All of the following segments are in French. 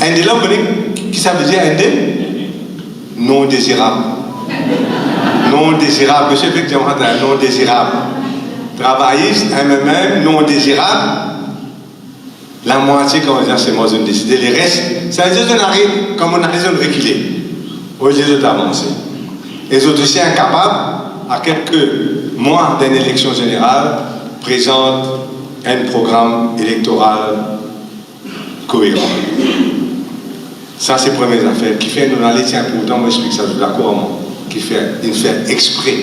Indé là, vous connaissez qui ça veut dire indé? Non désirable. Non désirable. Monsieur effectivement, non désirable. Travailliste, MMM, non désirable. La moitié, comme on dit, c'est moi qui décidé. Les restes, ça veut dire qu'on arrive, comme on a raison de reculer. Au lieu d'avancer. Les autres aussi incapables, à quelques mois d'une élection générale, présentent un programme électoral cohérent. Ça, c'est la première affaire. Qui fait, nous allons tiens, pourtant, moi, j'explique ça tout d'accord, qui fait, il fait exprès.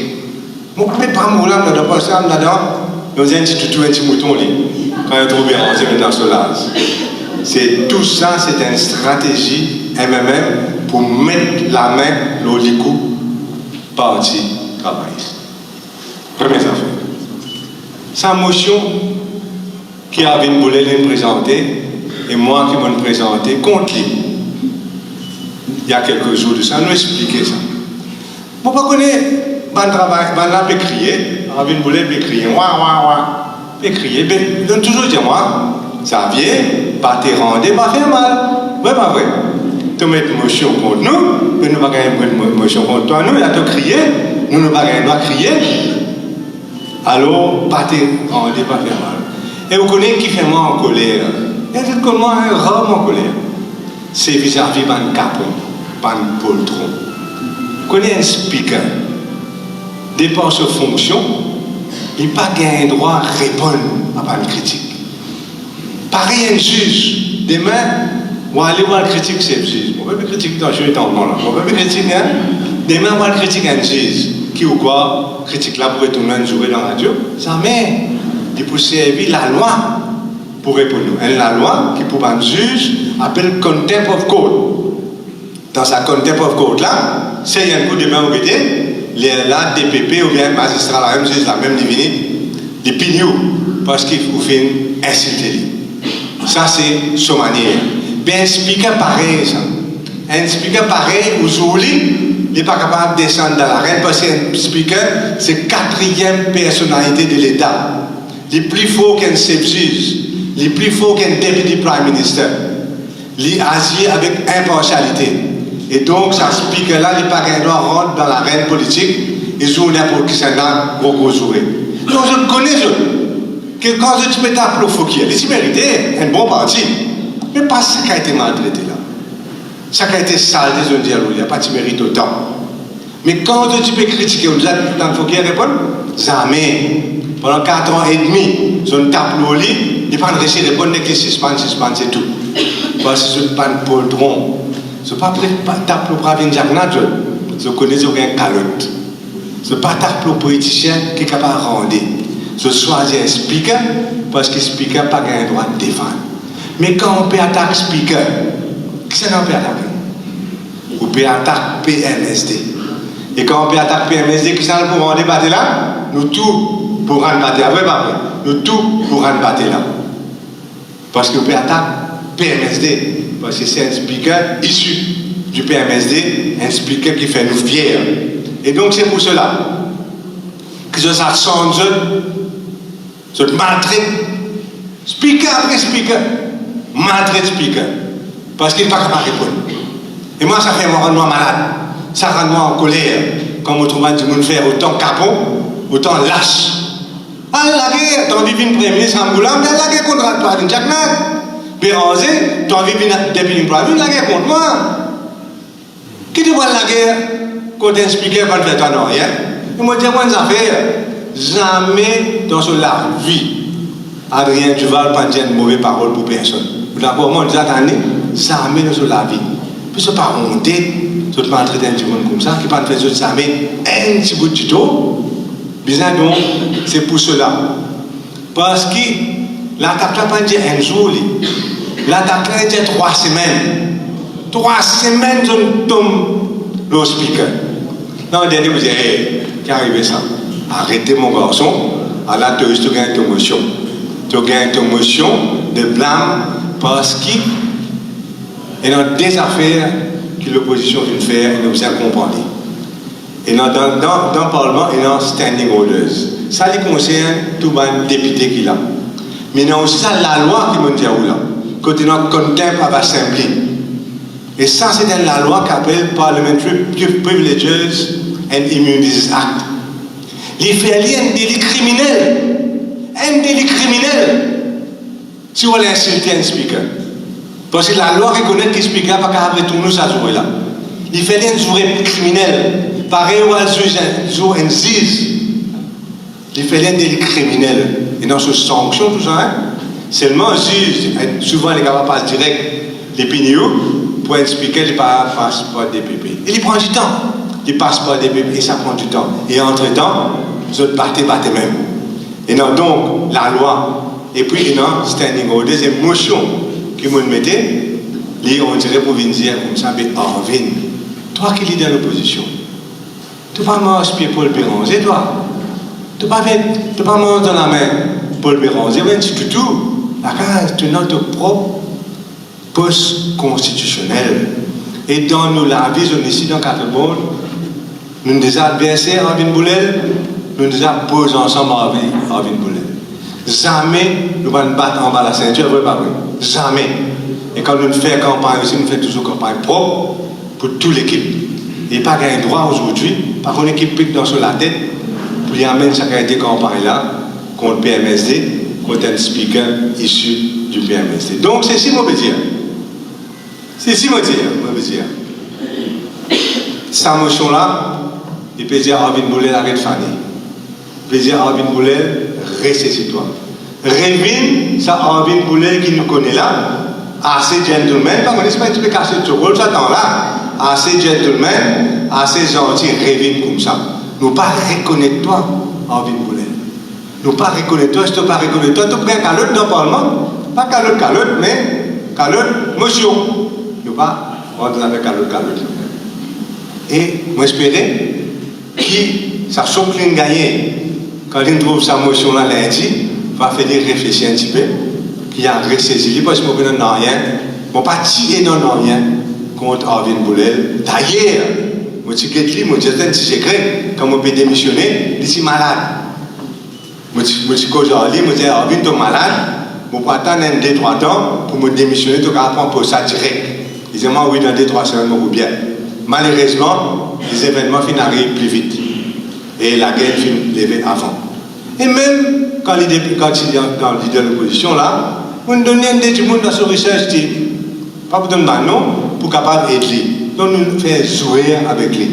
Moi, je ne pas mourir là, dans le passé, là-dedans, nous avons un petit mouton, quand il est trop bien, on dit maintenant sur l'âge. C'est tout ça, c'est une stratégie MMM pour mettre la main dans les coups parti travailliste. Première affaire. Sa motion qui avait une boulette à présenter, et moi qui m'en présenté contre lui. Il y a quelques jours de ça, nous expliquer ça. Moi, je ne connais pas le travail, je vais crier, avec une boulette, je vais crier, je vais crier, je vais toujours dire, moi, ça vient, pas te rendre, pas faire mal. Oui, pas vrai. Tu mets une motion contre nous, mais nous ne pouvons pas gagner une motion contre toi. Nous, il y a te crier, nous ne pouvons pas gagner, crier. Alors, pas te rendre, pas faire mal. Et vous connaissez qui fait moi en colère. Et vous connaissez moi rarement en colère. C'est vis-à-vis d'un capon, d'un poltron. Vous connaissez un speaker, dépend de fonction, il n'a pas gagné droit à répondre à une critique. Pareil, un juge, demain, on va aller voir la critique, c'est le juge. On va pas critiquer dans le jeu, on va pas critiquer, hein? Demain, on va critiquer un juge, qui ou quoi, critique là pour tout le monde jouer dans la radio. Ça met, il faut servir la loi pour répondre. Et la loi, qui pour un juge, appelle contempt of court. Dans sa contempt of court là, c'est un coup de main au côté, là, DPP ou bien magistrat, la même juge, la même divinité, des pignons, parce qu'il faut faire insulter. Ça, c'est son manière. Bien, un speaker pareil, ça. Un speaker pareil, aujourd'hui, il n'est pas capable de descendre dans l'arène parce qu'un speaker, c'est la 4e personnalité de l'État. Il est plus fort qu'un chef juge, il est plus fort qu'un deputy prime minister. Il agit avec impartialité. Et donc, ce speaker-là, il n'est pas capable de rentrer dans l'arène politique et jouer n'importe qui c'est là, gros jouer. Donc, je connais, que quand tu mets ta plofoquille, il mérite un bon parti. Mais pas ça qui a été maltraité là. Ça qui a été sale, je dis, il n'y a pas de mérite autant. Mais quand tu peux critiquer, on dit, il faut qu'il réponde. Jamais. Pendant 4 ans et demi, je tape le lit, il n'y a pas de réussir de répondre, que suspend, c'est tout. Parce que je ne suis pas un poltron. Je ne suis pas tape le bras d'une jacquenade, je connais aucun calotte. Je ne suis pas tape le politicien qui est capable de rendre. Je choisis un speaker parce que le speaker n'a pas le droit de défendre. Mais quand on peut attaquer le speaker, qui c'est qu'on peut attaquer? On peut attaquer PMSD. Et quand on peut attaquer PMSD, qui c'est qu'on peut débattre là? Nous tous pour rendre battre là. Oui, pas vrai. Nous tous pour rendre battre là. Parce qu'on peut attaquer PMSD. Parce que c'est un speaker issu du PMSD, un speaker qui fait nous fiers. Et donc c'est pour cela que je s'assemble, je maltraite, speaker après speaker, maltraite speaker, parce qu'il n'est pas capable de répondre. Et moi, ça fait me rendre malade, ça rend moi en colère, quand on trouve du monde faire autant capon, autant lâche. Ah, la guerre, t'as envie de venir premier ministre en Boulam, la guerre contre toi, d'une jacquenade. Béranger, t'as envie de venir depuis une premier la guerre contre moi. Qui te voit la guerre contre un speaker pas de faire ton rien? Et moi, dis-moi une affaire. Jamais dans la vie, Adrien Duval n'a pas dit une mauvaise parole pour personne. D'accord, moi, je dis jamais dans la vie. Puis, ce n'est pas honter, ce n'est pas traiter un petit monde comme ça, qui ne peut pas faire jamais un petit bout de tuto. Bizarre, donc, c'est pour cela. Parce que l'attaque n'a pas dit un jour, l'attaque a dit 3 semaines. 3 semaines, je tombe le speaker. Non, le dernier, vous dites, hey, qu'est arrivé ça? Arrêtez mon garçon, alors tu gagnes ton motion. Tu gagnes ton motion de blâme parce qu'il y a des affaires que l'opposition vient faire et nous a compris. Et dans le Parlement, il y a standing orders. Ça les concerne tout le député qui a. Mais il y a aussi la loi qui me dit là. Quand il y a un contempt à l'Assemblée. Et ça, c'est dans la loi qu'appelle Parliamentary Privileges and Immunities Act. Il fait un délit criminel. Un délit criminel. Si vous voulez insulter un speaker. Parce que la loi reconnaît que le speaker n'a pas qu'à retourner sa journée là. Il fait un journée criminel. Pareil où il joue un juge. Il fait un délit criminel. Et dans ce sanction, tout ça, hein, seulement un juge, souvent les gars passent direct les pignons pour un speaker, il passe par des DPP. Il prend du temps. Il passe par des DPP et ça prend du temps. Et entre-temps, vous autres battez même. Et non, donc, la loi. Et puis, non, standing order, c'est une motion que vous mettez. On dirait pour venir dire comme ça, mais Arvin, toi qui es dans l'opposition, tu ne vas pas m'inspirer Paul Béranger, toi. Tu ne vas pas me dans la main Paul Béranger, mais tu tout. La case, tu as notre propre poste constitutionnel. Et dans nos lavis, on est ici dans quatre mondes, nous nous avons versé Arvin Boulel, nous nous avons posé ensemble Arvin Boulel. Jamais nous allons battre en bas la ceinture, vrai pas vrai? Jamais. Et quand nous faisons campagne aussi, nous faisons toujours campagne propre pour toute l'équipe. Et pas gagner droit aujourd'hui, par contre, l'équipe pique dans sur la tête pour y amener sa qualité de campagne-là contre le PMSD, contre un speaker issu du PMSD. Donc, c'est si mauvais dire. C'est si mauvais dire. Sa motion-là, il peut dire Arvin Boulel arrête Fanny. Il peut dire Arvin Boulel ressaisis-toi. Révine, ça Arvin Boulel qui nous connaît là, assez gentleman, pas qu'on espère que tu peux casser le rôle, ça dans là, assez gentleman, assez gentil, révine comme ça. Nous pas reconnaître toi, Arvin Boulel. Nous pas reconnaître toi, je te pas reconnaître toi, tu prends calotte dans le Parlement, pas calotte, mais calotte, motion. Nous pas, on doit faire calotte. Et moi j'espérais que ça soit plein gagné. Quand il trouve sa motion là lundi, va faire réfléchir un petit peu, qu'il a ressaisi, parce que je ne n'ai rien, je ne pas tirer dans rien contre Arvin Boulel. D'ailleurs, je dis que je suis secret, quand je peux démissionner, je suis malade. Je dis qu'aujourd'hui, je dis Arvin, tu es malade, je peux attendre 2-3 ans pour me démissionner, tu vas apprendre pour ça direct. Ils disent, oui, dans 2-3 semaines, je vais bien. Malheureusement, les événements arrivent plus vite. Et la guerre finit levée avant. Et même quand il est dans l'opposition, là, on donne des gens dans son recherche, pas pour donner un nom, pour capable d'aider. Donc nous faisons jouer avec lui.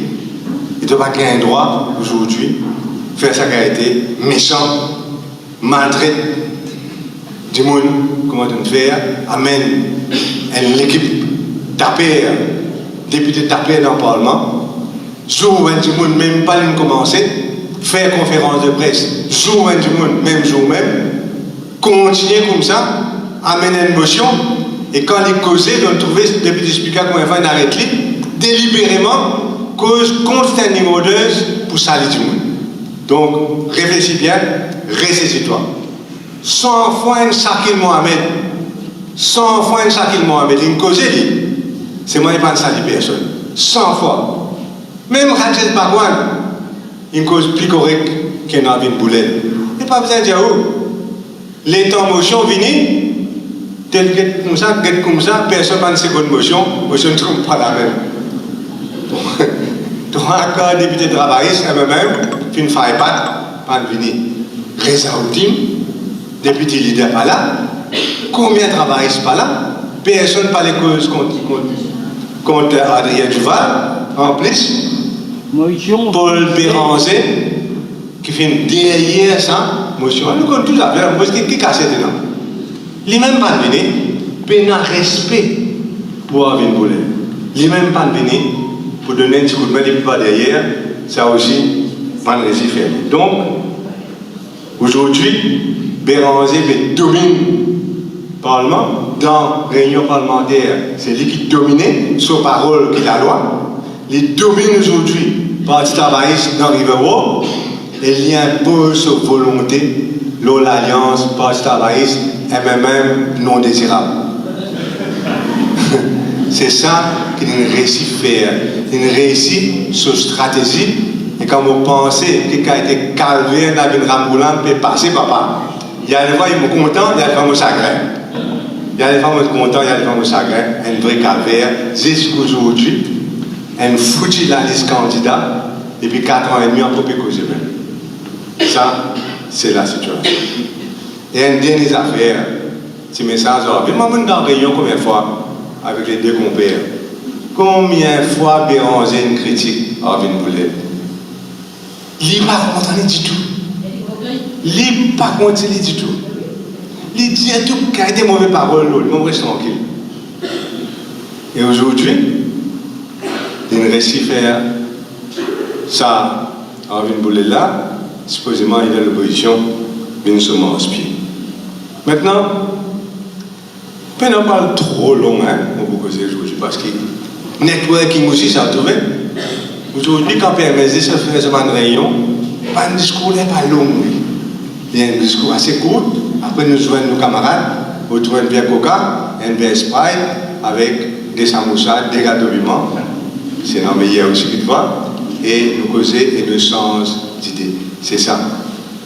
Il ne doit pas gagner un droit aujourd'hui, faire sa caractère méchant, maltraite du monde, comment on fait, amène une équipe taper, député taper dans le Parlement, jour où du monde même pas commencer, faire conférence de presse, jour du monde, même jour même, continuer comme ça, amener une motion, et quand il causait, on trouvait le député speaker comme un arrêt délibérément, cause contre standing orders pour salir du monde. Donc, réfléchis bien, ressaisis-toi. 100 fois un Shakil Mohamed, 100 fois un Shakil Mohamed, il cause, c'est moi qui ne vais pas salir personne. 100 fois. Même Rajet Bagwan, une cause plus correcte qu'un Arvin Boulel. Il n'y a pas besoin de dire où. L'état en motion vini, tel que comme ça, personne n'a une seconde motion ne trouve pas la même. Donc, encore député travailliste, moi-même, fin faille pas de venir. Reza Oudim, député leader pas là, combien de travaillistes pas là, personne pas les causes contre Adrien Duval, en plus. Paul Béranger, qui fait derrière ça, motion, nous connaissons tout ça, parce qu'il casse dedans. Il n'est même pas venu, il n'a respect pour Arvin Boulel. Il n'est même pas venu pour donner un petit coup de main, il pas derrière, ça aussi, pas de faire. Donc, aujourd'hui, Béranger domine le Parlement, dans la réunion parlementaire, c'est lui qui domine, sur parole qui est la loi. Il domine aujourd'hui le Parti travailliste dans Rivero et il impose sa volonté l'alliance Parti travailliste MMM non désirable. C'est ça qu'il réussit à faire. Il réussit sa stratégie et quand vous pensez qu'il a été calvé dans une ramboulant, peut passer, papa. Il y a des fois, il est content, il y a des fois, il est chagrin. Il y a des femmes contentes, il y a des femmes chagrins, un vrai calvaire, jusqu'aujourd'hui, un foutu la liste candidat, et puis 4 ans et demi en copie causer. Ça, c'est la situation. Et une dernière affaire, petit message, je m'amène dans la réunion combien de fois avec les deux compères. Combien de fois Béranger une critique à Arvin Boulet? Il n'est pas content du tout. Il n'est pas content du tout. Il dit tout qui a été mauvais parole, on reste tranquille. Et aujourd'hui, il réussit à faire ça, Arvin Boulet là, supposément il est à l'opposition, mais nous sommes en pied. Maintenant, on n'en parle trop long, hein, on peut causer aujourd'hui, parce que networking aussi, ça a trouvé. Aujourd'hui, quand PMSD se fait une réunion, un discours n'est pas long. Il y a un discours assez court. Après, nous joignons nos camarades, nous trouvons un verre Coca, un verre Sprite, avec des samoussas, des gâteaux vivants. C'est un meilleur aussi que toi. Et nous causer et nous changeons d'idée. C'est ça.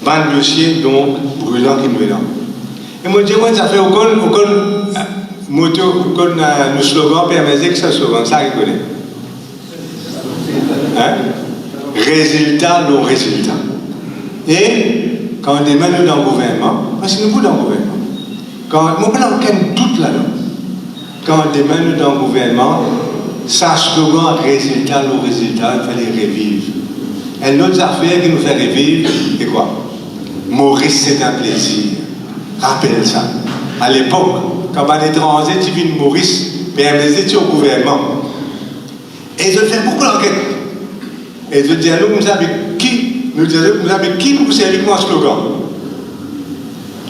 20 dossiers, donc, brûlants qui nous est là. Et moi, je dis, ça fait aucun moto, aucun slogan PMSD que ça slogan, ça, il connaît. Hein? Résultat, non résultat. Et quand on demande dans le gouvernement, parce que nous sommes dans le gouvernement, quand on n'a aucun doute là-dedans, quand on demande dans le gouvernement, ça slogan résultat, non résultat, il fallait revivre. Et notre affaire qui nous fait revivre, c'est quoi? Maurice, c'est un plaisir. Rappelle ça. À l'époque, quand on est étranger, tu vis de Maurice, PMSD, tu es au gouvernement. Et je fais beaucoup d'enquêtes. Et je dis à nous, vous savez qui? Nous disons, vous savez qui vous servez comme un slogan?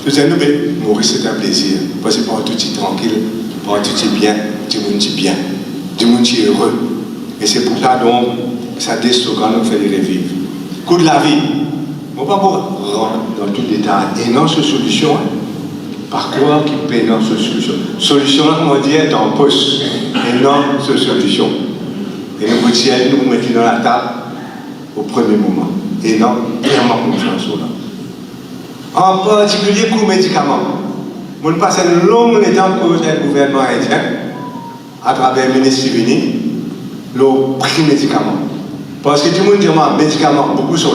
Je dis à nous, mais Maurice, c'est un plaisir. Parce que pour tout est tranquille, pour tout est bien, tout le monde est bien, tout le monde est heureux. Et c'est pour ça, donc, ça des slogans nous fait les revivre. Coup de la vie. On ne va pas rentrer dans tout le détail. Et non, ce solution, par quoi qui paie non, ce solution? Solution, comme on dit, est en poste. Et non, ce solution. Et nous vous disons, nous vous mettons dans la table au premier moment. Et non, vraiment confiance là. En particulier pour les médicaments. On passe un long temps pour le gouvernement indien, à travers le ministre Sivini, le prix médicaments. Parce que tout le monde dit, moi, médicaments, beaucoup sont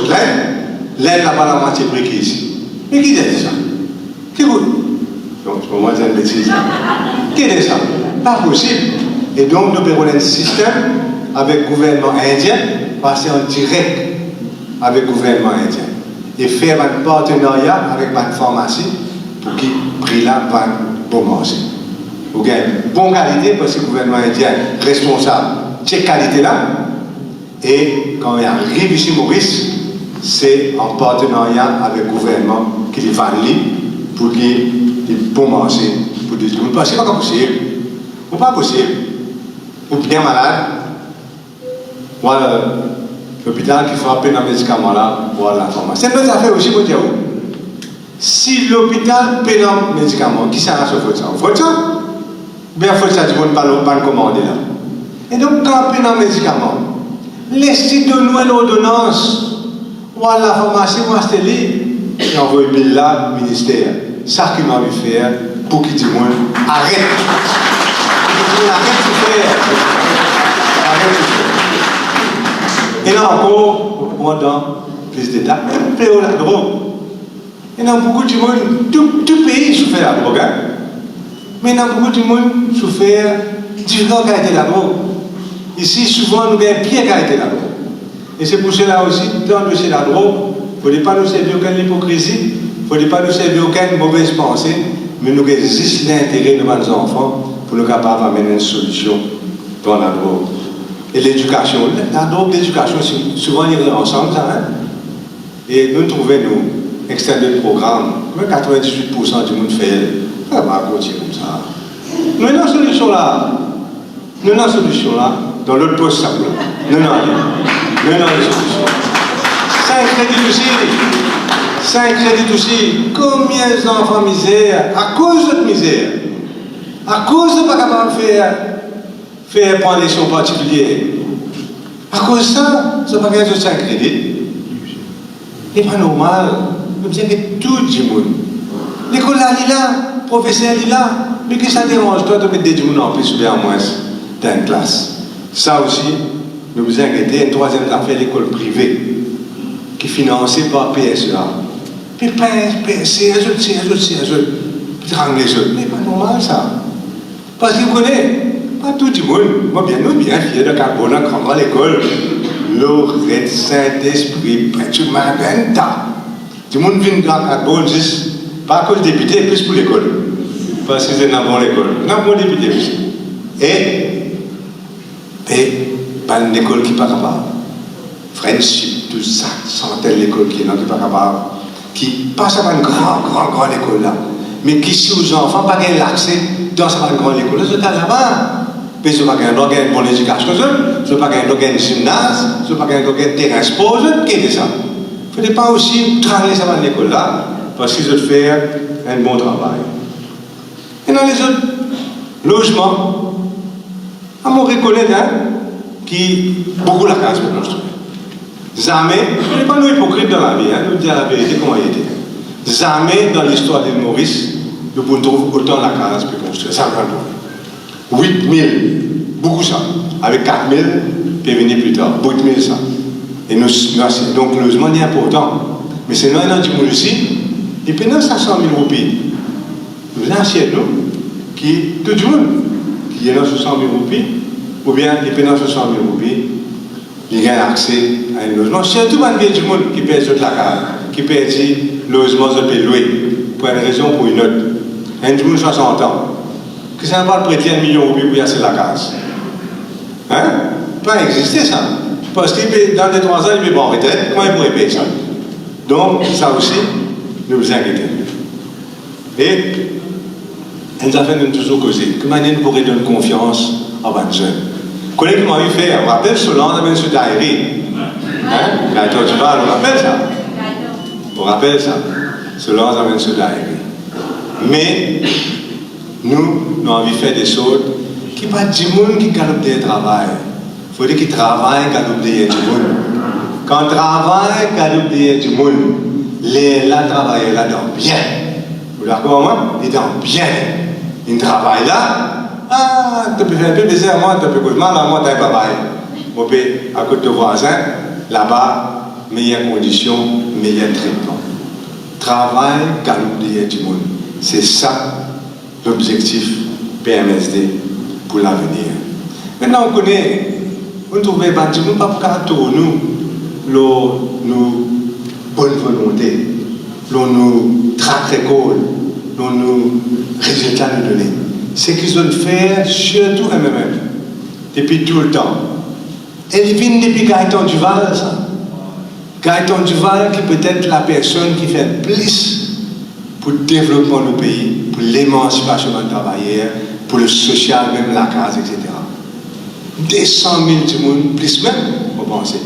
l'aide n'a pas la moitié prix qui est ici. Mais qui dit ça? Qui vous? Donc, pour moi, c'est une bêtise. Qui dit ça? Pas possible. Et donc, nous avons un système avec le gouvernement indien, passer en direct avec le gouvernement indien et faire un partenariat avec une pharmacie pour qu'il prix là va bon manger. Vous gagnez bonne qualité parce que le gouvernement indien est responsable de cette qualité-là. Et quand il arrive ici, Maurice, c'est en partenariat avec le gouvernement qu'il va aller pour qu'il bon manger pour tout le monde. Parce que ce n'est pas possible. Ce n'est pas possible. Ou bien malade. Voilà, l'hôpital qui frappe dans les médicaments là, voilà la pharmacie. C'est une autre affaire aussi pour dire. Si l'hôpital paie dans les médicaments, qui sert à ce faut ça? Faut ça? Bien, faut ça, tu ne peux pas le commander là. Et donc, quand on paie dans les médicaments, l'Institut de nous une ordonnance, voilà la pharmacie, moi c'est libre, et envoie le bill là, le ministère. Ça qu'il m'a envie de faire pour qu'il dise moi, arrête. Arrête de faire. Arrête de faire. Et là encore, pendant plus d'État, il la drogue. Et dans beaucoup de monde, tout pays souffre de la drogue. Hein? Mais dans beaucoup de monde souffre différentes qualités de la drogue. Ici, souvent, nous avons pire qualité de la drogue. Et c'est pour cela aussi, dans le dossier de la drogue, il ne faut pas nous servir aucune hypocrisie, il ne faut pas nous servir aucune mauvaise pensée, mais nous avons juste l'intérêt de nos enfants pour nous capables d'amener une solution dans la drogue. Et l'éducation, la drogue, l'éducation, souvent ils sont ensemble, ça, hein? Et nous trouvons, nous, extérieur de programme, même 98% du monde fait, ça va continuer comme ça. Nous avons une solution là. Nous avons une solution là, dans l'autre poste, ça. Nous avons une solution. C'est un crédit aussi. C'est un crédit aussi. Combien d'enfants misère, à cause de notre misère, à cause de ne pas capable de faire prendre des leçons particulières. À cause de ça, ça ne va pas être un crédit. Ce n'est pas normal. Nous disons que tout le monde. L'école là, il est là, le professeur il est là. mais qui ça dérange toi de mettre des gens en plus ou bien en moins dans une classe? Ça aussi, nous vous inquiétez, une troisième affaire, l'école privée, qui est financée par PSEA. Puis PSEA, puis rang les autres. Mais pas normal ça. Parce que vous connaissez, pas tout le monde, moi bien fier de Carbone, à l'école, Lorette, Saint-Esprit, Prêtre, Magenta. Tout le monde vient de Carbone juste, pas à cause des députés, plus pour l'école. Parce que c'est dans l'école. Non, bon député aussi. Et pas une école qui n'est pas capable. Friendship, tout ça, centaines d'écoles qui n'est pas capable. Qui passe à une grande école là. Mais qui, si aux enfants, pas l'accès dans cette grande école, là, c'est là-bas. Mais ce n'est pas une bonne éducation, ce n'est pas un gymnase, ce n'est pas un terrain sport, qui est ça. Il ne faut pas aussi travailler dans l'école là, parce qu'ils veulent faire un bon travail. Et dans les autres logements, à mon reconnaître, qui beaucoup la case pour construire. Jamais, je ne pas nous hypocrite dans la vie, nous dire la vérité comment il était. Jamais dans l'histoire de Maurice, nous pouvons trouver autant la case pour construire. Ça va 8 000, beaucoup ça. Avec 4 000, puis venir plus tard. 8 000 ça. Et nous, donc le logement est important. Mais c'est là, dans le aussi, et puis dans 500 000 roupies. Nous avons chez nous, qui, tout le monde, qui est dans 60 000 roupies, ou bien il est dans 60 000 roupies, il a accès à un logement. Surtout dans le du monde qui perd la case, qui perd le logement de louer, pour une raison ou pour une autre. Un du monde 60 ans. Que ça ne va pas prêter 1 million de roupies pour y aller la case. Hein? Pas exister ça. Parce que dans les 3 ans, il est en retraite, comment il pourrait payer ça? Donc, ça aussi, nous vous inquiétons. Et, nous avons toujours causé. Comment nous pourrions donner confiance à 20 jeunes? Collègue qui m'a vu faire, on rappelle Solange avec M. Daïri. Hein? Gaëtan Duval, on rappelle ça. On rappelle ça. Solange avec M. Daïri. Mais, nous avons envie de faire des choses qui ne sont pas du monde qui galope des travail. Il faut dire qu'ils travaillent, galope des du monde. Quand on travaille, galope des du monde, les là travaillent là-dedans bien. Vous d'accord, moi? Ils sont bien. Ils travaillent là. Ah, tu peux faire un peu plaisir à moi, tu peux mal à moi, tu n'as pas on peut, à côté de voisin, là-bas, meilleures conditions, meilleur traitement. Travail, galope du monde. C'est ça l'objectif PMSD pour l'avenir. Maintenant, on connaît, on trouve pas du monde, pas pour nos bonnes volontés, nos track record, nos résultats nous donner. C'est qu'ils ont fait surtout MMM, depuis tout le temps. Et ils viennent depuis Gaëtan Duval, ça. Gaëtan Duval qui peut être la personne qui fait plus pour le développement du pays, pour l'émancipation des travailleurs, pour le social, même la case, etc. 200 000 du monde, plus même, vous pensez.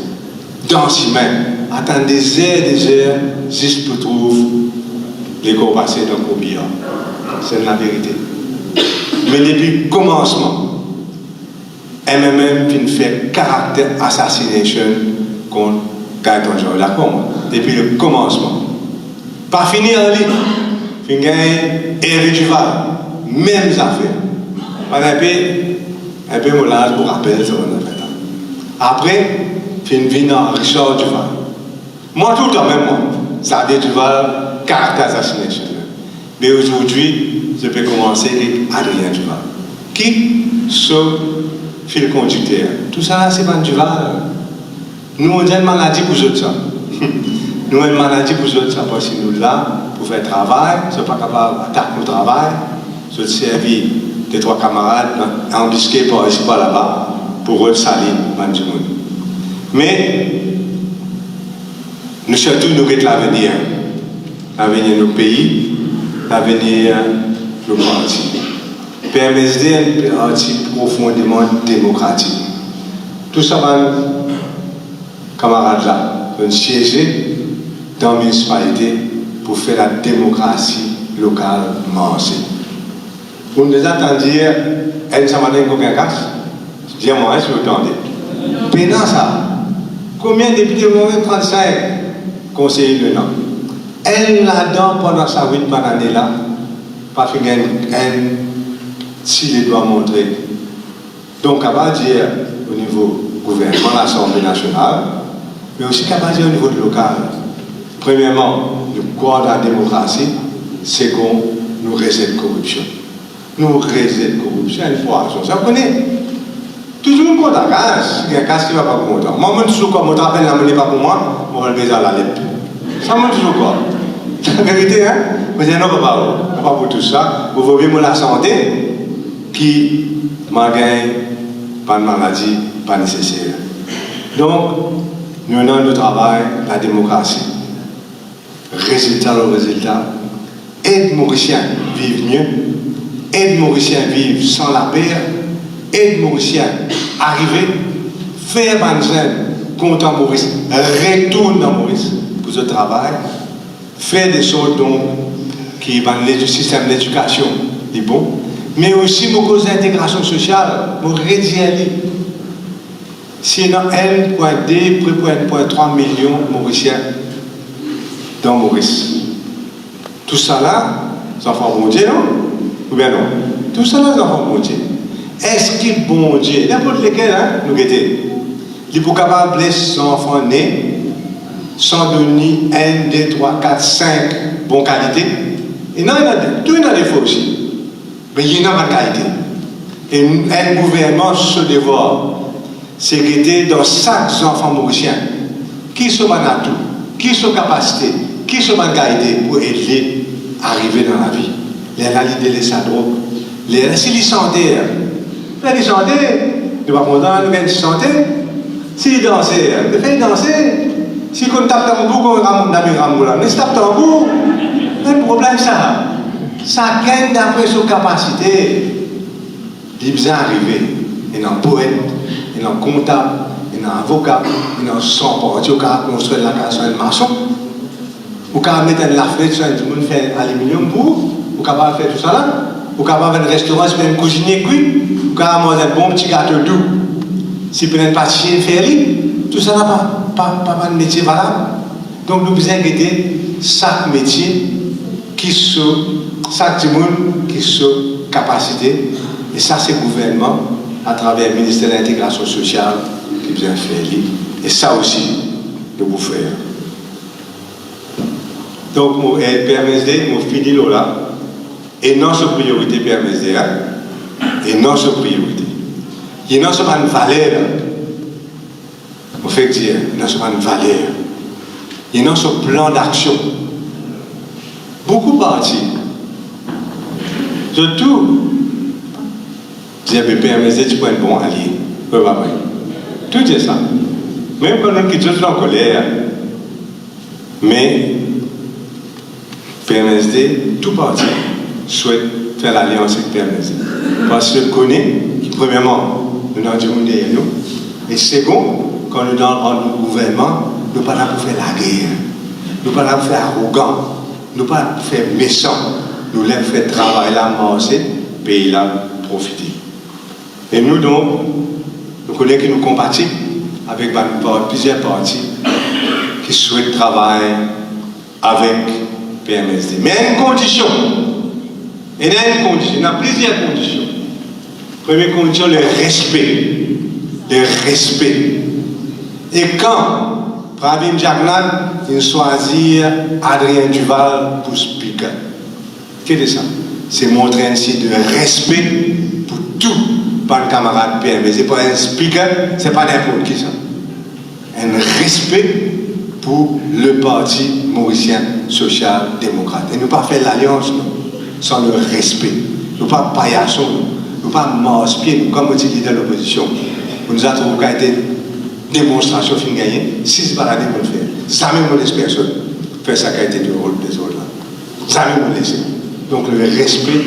Dans ces mains, attendre des heures, juste pour trouver les corps passés dans le courbier. C'est la vérité. Mais depuis le commencement, MMM vient faire caractère assassination contre Gaëtan Duval. D'accord? Depuis le commencement. Pas fini en ligne. Fin gagner Hervé Duval. Mêmes affaires. On a un peu mon âge pour rappeler ça. Après, fin vient Richard Duval. Moi, tout le temps, même moi. Ça a dit Duval, caractère assassination. Mais aujourd'hui, je peux commencer avec Adrien Duval. Qui sont fil conducteur. Tout ça, c'est pas Duval. Nous, on a une maladie pour eux, ça. Nous avons une maladie pour eux, ça, parce que nous là pour faire travail, nous ne sommes pas capables d'attaquer notre travail. Je servis des 3 camarades embusqués par ici, par là-bas, pour eux salir, du monde. Mais, nous surtout nous regardons l'avenir. L'avenir de nos pays, l'avenir de nos partis. PMSD est un parti profondément démocratique. Tout ça, camarades là, vont siéger dans la municipalité pour faire la démocratie locale marcher. Vous nous attendez dire, elle s'en va dans aucun cas? Dis-moi, est-ce que vous entendez? Pendant ça, combien de députés vont 35 conseillers de nom? Elle là-dedans, pendant sa 8 année là, pas fait un s'il doit montrer. Donc, capable de dire au niveau gouvernement, l'Assemblée nationale, mais aussi capable de dire au niveau local. Premièrement, nous croyons dans la démocratie. Second, nous réservons la corruption. Nous réservons la corruption et une poisson. Ça, vous connaissez? Toujours une compte à casse. Il y a un casse qui ne va pas pour moi. Moi, je toujours quoi, mon rappel n'a pas pour moi, on va le baiser à la lettre. Ça, moi, toujours quoi. La vérité, hein? Vous dites non, pas pour tout ça. Vous voyez, moi, la santé qui m'a gagné, pas de maladie, pas nécessaire. Donc, nous avons le travail, la démocratie. Résultat, le résultat. Aide Mauriciens vivre mieux. Aide Mauriciens vivre sans la paix. Aide Mauriciens arriver, faire Banzen contre Maurice, retourne dans Maurice pour ce travail, faire des choses donc, qui vont le système d'éducation est bon, mais aussi pour cause d'intégration sociale, pour rédiger. Sinon, 1,2, près de 1,3 millions de Mauriciens dans Maurice. Tout ça là, les enfants bon Dieu, non? Ou bien non? Tout ça là, les enfants bon Dieu. Est-ce que bon Dieu, n'importe lequel, hein, nous guettons, il est capable de laisser son enfant né sans donner 1, 2, 3, 4, 5 bonnes qualités? Et non, tout il y a des défauts aussi. Mais il y en a pas de qualité. Et un gouvernement se devoir, c'est guetter dans chaque enfant mauricien qui sont en atout, qui sont en capacité, qui sont en qualité pour aider à arriver dans la vie. Les réalités, les sadrogues, si les santé, les santé, nous ne pouvons pas nous santé. Si danser, nous faisons danser. Si on tape tambour, on ramène ramboula. Mais si tape tambour, le problème ça. Ça gagne d'après ses capacités. Il besoin d'arriver. Il y a un poète, il y a un comptable, il y a un avocat, il y a un sans-portier, il y a un construire la case sur un maçon. Ou quand mettre la fenêtre sur un tout le monde fait aluminium pour, ou capable de faire tout ça là. Ou capable de faire un restaurant, si vous cuisiner cuit, ou capable de manger un bon petit gâteau doux. Si vous avez un pâtissier faire tout ça n'a pas de métier valable. Donc nous devons guetter chaque métier qui sont, chaque monde qui sont capacité. Et ça c'est le gouvernement à travers le ministère de l'intégration sociale qui doit faire. Et ça aussi, nous pouvons faire. Donc, mon PMSD, mon fini là, et non sur priorité PMSD, et non sur priorité. Il y a non sur une valeur, on fait dire, il y a sur une valeur. Il y a non sur plan d'action. Beaucoup partis. Surtout, dire que PMSD, tu prends un bon allié. Tout est ça. Même quand on quitte en colère, mais PMSD, tout parti souhaite faire l'alliance avec PMSD. Parce que je connais, premièrement, nous avons du monde derrière nous. Et second, quand nous sommes dans le gouvernement, nous ne sommes pas là pour faire la guerre. Nous ne sommes pas là pour faire arrogant. Nous ne sommes pas là pour faire méchant. Nous voulons faire travail là, marcher, pays là, profiter. Et nous donc, nous connaissons que nous compatissons avec plusieurs partis qui souhaitent travailler avec PMSD. Mais il y a une condition. Il y a plusieurs conditions. Première condition, le respect. Le respect. Et quand Pravin Jagnat choisit Adrien Duval pour speaker, qu'est-ce que c'est ça? C'est montrer un signe de respect pour tout par camarade PMSD. Pour un speaker, ce n'est pas n'importe qui ça. Un respect pour le parti mauricien social-démocrate. Et nous ne pas faire l'alliance sans le respect. Nous ne pas paillassons, nous ne pas morse-pied, comme on dit leader de l'opposition. Nous avons qu'à été démonstration fin gagnée, 6 balades pour le faire. Jamais on laisse personne faire ça qui a été le rôle des autres là. Jamais on laisse. Donc le respect,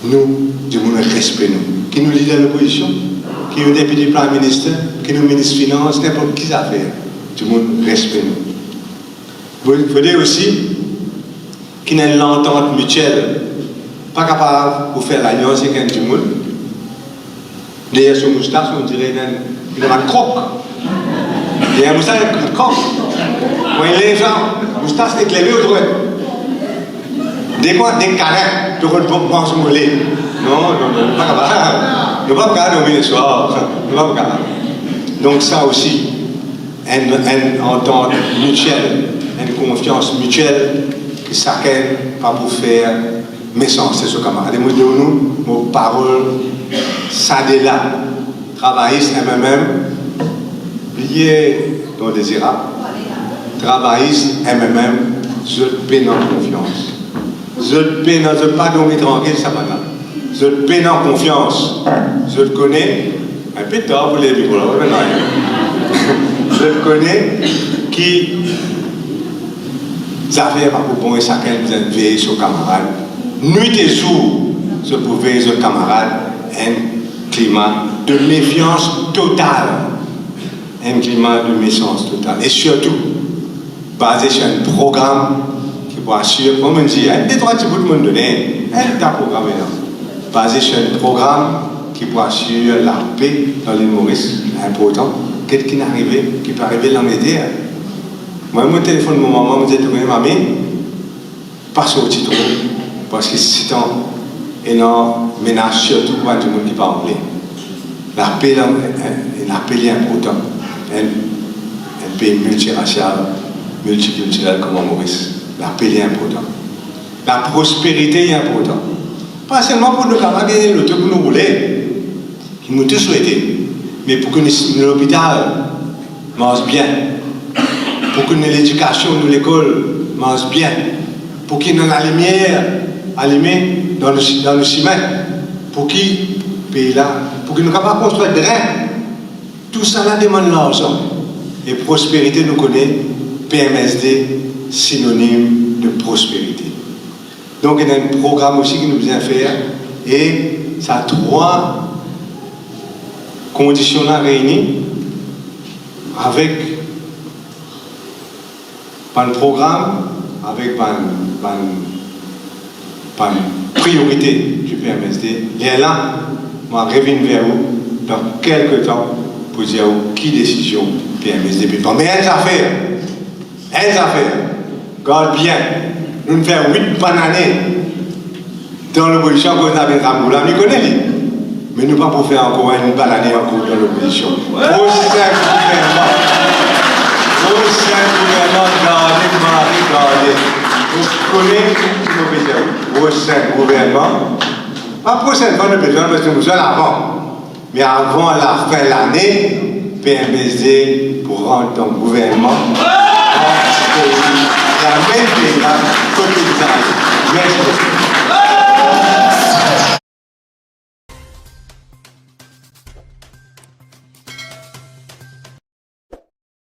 nous devons le respect nous. Qui nous leader de l'opposition, qui est député Premier ministre, qui est ministre des Finances, n'importe qui ça fait. Tout le monde respecte nous. Il faut dire aussi qu'il y a une entente mutuelle, pas capable de faire l'alliance avec tout le monde. D'ailleurs, son moustache, on dirait qu'il a un croc. Il y a un moustache avec un croc. Quand il est gens, le moustache est éclairé au droit. Des câlins, tu reprends son mollet. Non, pas capable. Nous ne pouvons pas dormir le soir. Nous ne pouvons pas. Donc ça aussi, une entente mutuelle, une confiance mutuelle que chacun va pour faire mes sens, c'est ce camarade. Et moi, nous, nos paroles, ça de là. Travailliste MMM, lié dans désirable. Travailliste MMM, je paie dans confiance. Je paie dans, je pas dormir tranquille, ça va là. Je paie dans confiance. Je le connais, un peu tard pour les micros là, je le connais, qui affaires pour bon et chacun vous veiller sur camarade. Nuit et jour, je pouvais sur camarade un climat de méfiance totale. Un climat de méfiance totale. Et surtout, basé sur un programme qui va assurer, comme on dit, il y a des droits que vous me donnez, un programme là. Basé sur un programme qui peut assurer la paix dans l'île Maurice, important. Qu'est-ce qui peut arriver dans mes terres. Moi, mon téléphone, mon maman me dit, mamie, pas sortir trop, parce que c'est un énorme ménage, surtout pour tout le monde qui parle anglais. La paix est importante. Un pays multiracial, multiculturel comme en Maurice. La paix est importante. La prospérité est importante. Pas seulement pour nous camarades, le truc pour nous rouler, qui nous tous souhaité, mais pour que l'hôpital mange bien, pour que l'éducation de l'école mange bien, pour qu'il y ait la lumière allumée dans le ciment, pour qu'il pays là, pour qu'il ne puisse pas construire de rien. Tout ça là demande l'argent. Et prospérité, nous connaît PMSD, synonyme de prospérité. Donc il y a un programme aussi qui nous vient faire et ça a 3 conditions là réunies avec un programme, avec une priorité du PMSD. Et là, moi je reviens vers vous dans quelques temps pour dire qui décision PMSD peut prendre. Mais elles affaires, garde bien. Nous faisons 8 bonnes années dans l'opposition qu'on avait Ramboula, nous connaissons. Mais nous ne pouvons pas faire encore une bonne année encore dans l'opposition. Au sein du gouvernement, gardez. Vous connaissez au sein du gouvernement. Pas prochainement, nous besoin parce que nous sommes avant. Mais avant la fin de l'année, PMSD pour rentrer dans le gouvernement. La même pays, côté de ça. Merci beaucoup.